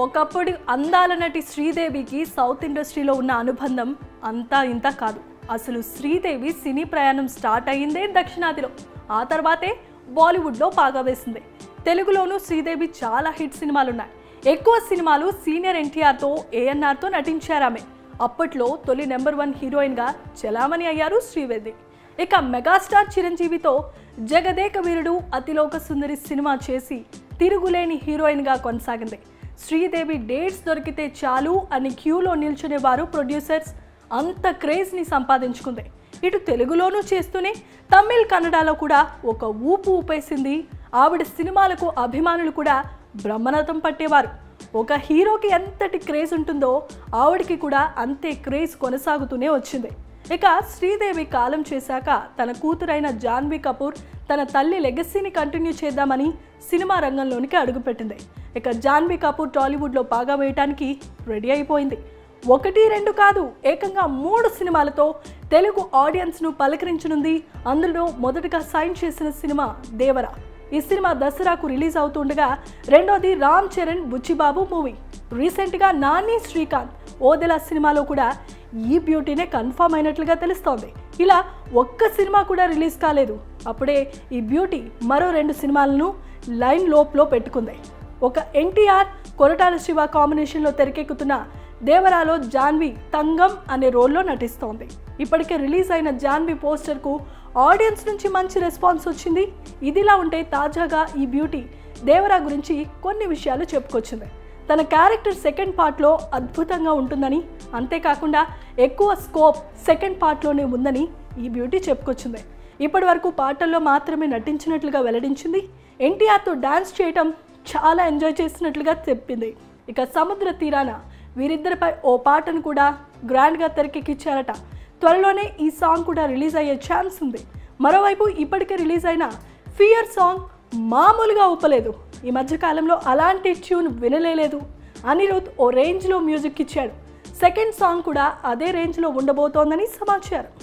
ఒకప్పుడు అందాల నటి శ్రీదేవికి సౌత్ ఇండస్ట్రీలో ఉన్న అనుబంధం అంతా ఇంత కాదు. అసలు శ్రీదేవి సినీ ప్రయాణం స్టార్ట్ అయ్యిందే దక్షిణాదిలో. ఆ తర్వాతే బాలీవుడ్లో పాగా వేసింది. తెలుగులోనూ శ్రీదేవి చాలా హిట్ సినిమాలున్నాయి. ఎక్కువ సినిమాలు సీనియర్ ఎన్టీఆర్తో, ఏఎన్ఆర్తో నటించారామె. అప్పట్లో తొలి నెంబర్ 1 హీరోయిన్గా చలామణి అయ్యారు శ్రీదేవి. ఇక మెగాస్టార్ చిరంజీవితో జగదేక వీరుడు, అతిలోక సుందరి సినిమా చేసి తిరుగులేని హీరోయిన్గా కొనసాగింది. శ్రీదేవి డేట్స్ దొరికితే చాలు అని క్యూలో నిల్చునేవారు ప్రొడ్యూసర్స్. అంత క్రేజ్ని సంపాదించుకుంది. ఇటు తెలుగులోనూ చేస్తూనే తమిళ్, కన్నడలో కూడా ఒక ఊపు ఊపేసింది. ఆవిడ సినిమాలకు అభిమానులు కూడా బ్రహ్మరథం పట్టేవారు. ఒక హీరోకి ఎంతటి క్రేజ్ ఉంటుందో ఆవిడికి కూడా అంతే క్రేజ్ కొనసాగుతూనే వచ్చింది. ఇక శ్రీదేవి కాలం చేశాక తన కూతురైన జాన్వీ కపూర్ తన తల్లి లెగసీని కంటిన్యూ చేద్దామని సినిమా రంగంలోనికి అడుగుపెట్టింది. ఇక జాన్వీ కపూర్ టాలీవుడ్లో పాగా వేయడానికి రెడీ అయిపోయింది. 1, 2 కాదు, ఏకంగా 3 సినిమాలతో తెలుగు ఆడియన్స్ను పలకరించనుంది. అందులో మొదటగా సైన్ చేసిన సినిమా దేవరా. ఈ సినిమా దసరాకు రిలీజ్ అవుతుండగా రెండోది రామ్ చరణ్ బుచ్చిబాబు మూవీ. రీసెంట్గా నాని, శ్రీకాంత్ ఓదెలా సినిమాలో కూడా ఈ బ్యూటీనే కన్ఫర్మ్ అయినట్లుగా తెలుస్తోంది. ఇలా ఒక్క సినిమా కూడా రిలీజ్ కాలేదు. అప్పుడే ఈ బ్యూటీ మరో 2 సినిమాలను లైన్ లోప్లో పెట్టుకుంది. ఒక ఎన్టీఆర్, కొరటాల శివ కాంబినేషన్లో తెరకెక్కుతున్న దేవరాలో జాన్వీ తంగం అనే రోల్లో నటిస్తోంది. ఇప్పటికే రిలీజ్ అయిన జాన్వీ పోస్టర్కు ఆడియన్స్ నుంచి మంచి రెస్పాన్స్ వచ్చింది. ఇదిలా ఉంటే తాజాగా ఈ బ్యూటీ దేవరా గురించి కొన్ని విషయాలు చెప్పుకొచ్చింది. తన క్యారెక్టర్ సెకండ్ పార్ట్లో అద్భుతంగా ఉంటుందని, అంతేకాకుండా ఎక్కువ స్కోప్ సెకండ్ పార్ట్లోనే ఉందని ఈ బ్యూటీ చెప్పుకొచ్చింది. ఇప్పటి వరకు పాటల్లో మాత్రమే నటించినట్లుగా వెల్లడించింది. ఎన్టీఆర్తో డాన్స్ చేయటం చాలా ఎంజాయ్ చేసినట్లుగా చెప్పింది. ఇక సముద్ర తీరాన వీరిద్దరిపై ఓ పాటను కూడా గ్రాండ్గా తెరకెక్కించారట. త్వరలోనే ఈ సాంగ్ కూడా రిలీజ్ అయ్యే ఛాన్స్ ఉంది. మరోవైపు ఇప్పటికే రిలీజ్ అయిన ఫియర్ సాంగ్ మామూలుగా ఊపలేదు. ఈ మధ్యకాలంలో అలాంటి ట్యూన్ వినలేదు. అనిరుద్ ఓ రేంజ్లో మ్యూజిక్ ఇచ్చాడు. సెకండ్ సాంగ్ కూడా అదే రేంజ్లో ఉండబోతోందని సమాచారం.